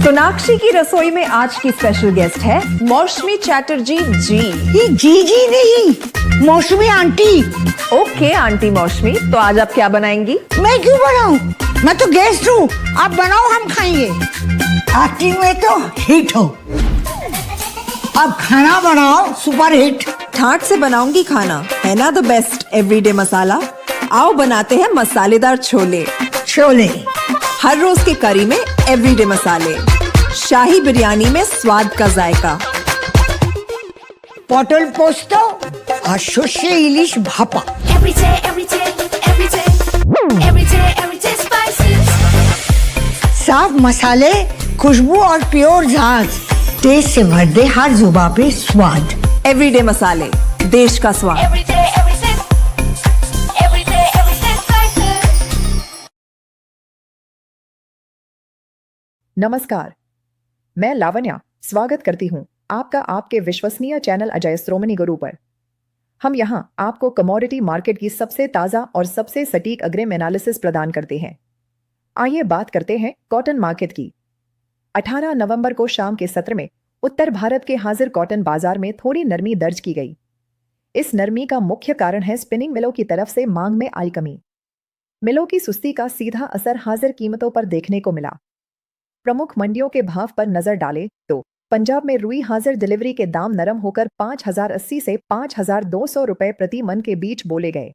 सोनाक्षी की रसोई में आज की स्पेशल गेस्ट है मौसमी चैटर्जी जी। ये जी नहीं, मौसमी आंटी। ओके आंटी मौसमी, तो आज आप क्या बनाएंगी? मैं क्यों बनाऊं? मैं तो गेस्ट हूँ, आप बनाओ, हम खाएंगे। एक्टिंग में तो हिट हो, अब खाना बनाओ सुपर हिट। ठाट से बनाऊंगी खाना, है ना द बेस्ट एवरीडे मसाला। आओ बनाते हैं मसालेदार छोले। छोले हर रोज के करी में एवरीडे मसाले, शाही बिरयानी में स्वाद का जायका। পটল পোস্ত আর সর্ষে ইলিশ ভাপা। साफ मसाले, खुशबू और प्योर झाग, टेस्ट से भर दे हर जुबान पे स्वाद। एवरीडे मसाले, देश का स्वाद। नमस्कार, मैं लावण्या स्वागत करती हूँ आपका आपके विश्वसनीय चैनल अजय श्रोमणी गुरु पर। हम यहाँ आपको कमोडिटी मार्केट की सबसे ताज़ा और सबसे सटीक अग्रिम एनालिसिस प्रदान करते हैं। आइए बात करते हैं कॉटन मार्केट की। 18 नवंबर को शाम के सत्र में उत्तर भारत के हाजिर कॉटन बाजार में थोड़ी नरमी दर्ज की गई। इस नरमी का मुख्य कारण है स्पिनिंग मिलों की तरफ से मांग में आई कमी। मिलों की सुस्ती का सीधा असर हाजिर कीमतों पर देखने को मिला। प्रमुख मंडियों के भाव पर नजर डालें तो पंजाब में रुई हाजिर डिलीवरी के दाम नरम होकर 5080 से 5200 रुपए प्रति मन के बीच बोले गए।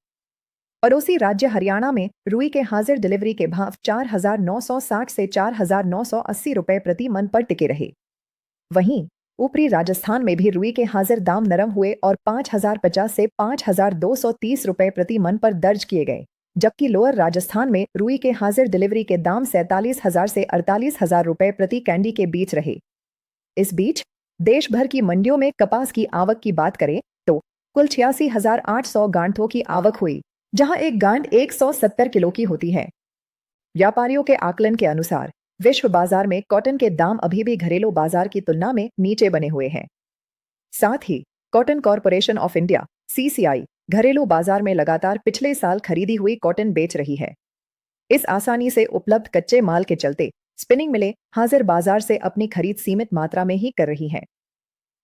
पड़ोसी राज्य हरियाणा में रुई के हाजिर डिलीवरी के भाव 4960 से 4980 रुपए प्रति मन पर टिके रहे। वहीं ऊपरी राजस्थान में भी रुई के हाजिर दाम नरम हुए और 5050 से 5230 रुपए प्रति मन पर दर्ज किए गए, जबकि लोअर राजस्थान में रुई के हाजिर डिलीवरी के दाम 47,000 से 48,000 रुपए प्रति कैंडी के बीच रहे। इस बीच देश भर की मंडियों में कपास की आवक की बात करें तो कुल 86,800 गांठों की आवक हुई, जहां एक गांठ 170 किलो की होती है। व्यापारियों के आकलन के अनुसार विश्व बाजार में कॉटन के दाम अभी भी घरेलू बाजार की तुलना में नीचे बने हुए हैं। साथ ही cotton corporation of India (CCI) घरेलू बाजार में लगातार पिछले साल खरीदी हुई कॉटन बेच रही है। इस आसानी से उपलब्ध कच्चे माल के चलते स्पिनिंग मिलें हाजिर बाजार से अपनी खरीद सीमित मात्रा में ही कर रही हैं।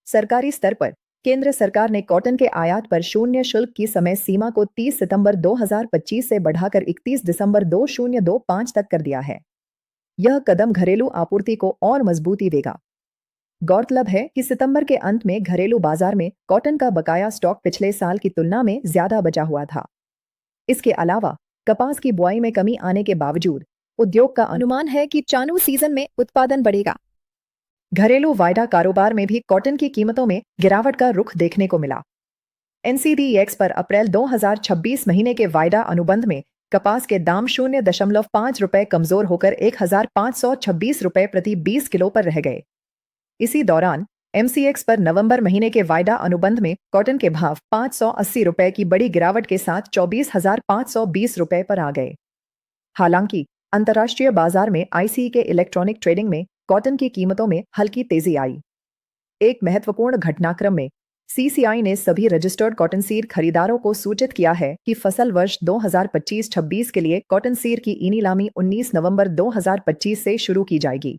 सरकारी स्तर पर केंद्र सरकार ने कॉटन के आयात पर शून्य शुल्क की समय सीमा को 30 सितंबर 2025 से बढ़ाकर 31 दिसंबर 2025 तक कर दिया है। यह कदम घरेलू आपूर्ति को और मजबूती देगा। गौरतलब है कि सितंबर के अंत में घरेलू बाजार में कॉटन का बकाया स्टॉक पिछले साल की तुलना में ज्यादा बचा हुआ था। इसके अलावा कपास की बुआई में कमी आने के बावजूद उद्योग का अनुमान है कि चालू सीजन में उत्पादन बढ़ेगा। घरेलू वायदा कारोबार में भी कॉटन की कीमतों में गिरावट का रुख देखने को मिला। NCDEX पर अप्रैल 2026 महीने के वायदा अनुबंध में कपास के दाम 0.5 रुपए कमजोर होकर 1,526 रुपए प्रति 20 किलो पर रह गए। इसी दौरान MCX पर नवंबर महीने के वायदा अनुबंध में कॉटन के भाव 580 रुपए की बड़ी गिरावट के साथ 24,520 रुपए पर आ गए। हालांकि अंतर्राष्ट्रीय बाजार में ICE के इलेक्ट्रॉनिक ट्रेडिंग में कॉटन की कीमतों में हल्की तेजी आई। एक महत्वपूर्ण घटनाक्रम में CCI ने सभी रजिस्टर्ड कॉटन सीड खरीदारों को सूचित किया है कि फसल वर्ष 2025-26 के लिए कॉटन सीड की ई नीलामी 19 नवंबर 2025 से शुरू की जाएगी।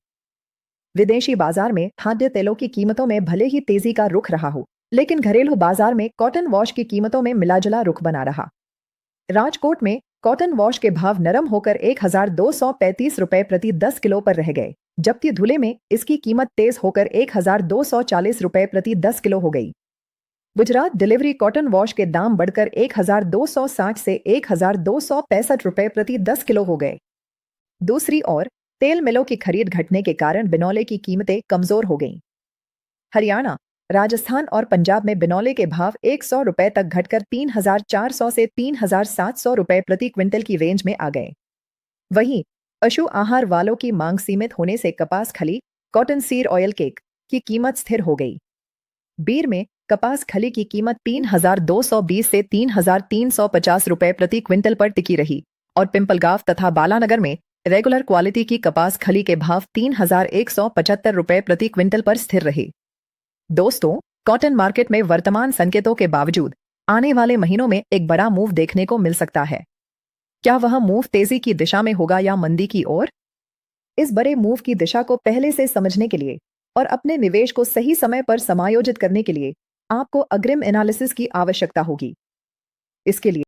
विदेशी बाजार में खाद्य तेलों की कीमतों में भले ही तेजी का रुख रहा हो, लेकिन घरेलू बाजार में कॉटन वॉश की कीमतों में मिलाजुला रुख बना रहा। राजकोट में कॉटन वॉश के भाव नरम होकर 1,235 रुपए प्रति 10 किलो पर रह गए, जबकि धुले में इसकी कीमत तेज होकर 1,240 रुपए प्रति 10 किलो हो गई। गुजरात डिलीवरी कॉटन वॉश के दाम बढ़कर 1,260 से 1,265 रुपए प्रति 10 किलो हो गए। दूसरी ओर तेल मिलों की खरीद घटने के कारण बिनौले की कीमतें कमजोर हो गईं। हरियाणा, राजस्थान और पंजाब में बिनौले के भाव 100 रुपए तक घटकर 3,400 से 3,700 रुपए प्रति क्विंटल की रेंज में आ गए। वहीं पशु आहार वालों की मांग सीमित होने से कपास खली, कॉटन सीड ऑयल केक की कीमत स्थिर हो गई। बीर में कपास खली की कीमत 3,220 से 3,350 रुपए प्रति क्विंटल पर टिकी रही और पिंपलगाव तथा बालानगर में रेगुलर क्वालिटी की कपास खली के भाव 3,175 रुपए प्रति क्विंटल पर स्थिर रहे। दोस्तों, कॉटन मार्केट में वर्तमान संकेतों के बावजूद आने वाले महीनों में एक बड़ा मूव देखने को मिल सकता है। क्या वह मूव तेजी की दिशा में होगा या मंदी की ओर? इस बड़े मूव की दिशा को पहले से समझने के लिए और अपने निवेश को सही समय पर समायोजित करने के लिए आपको अग्रिम एनालिसिस की आवश्यकता होगी। इसके लिए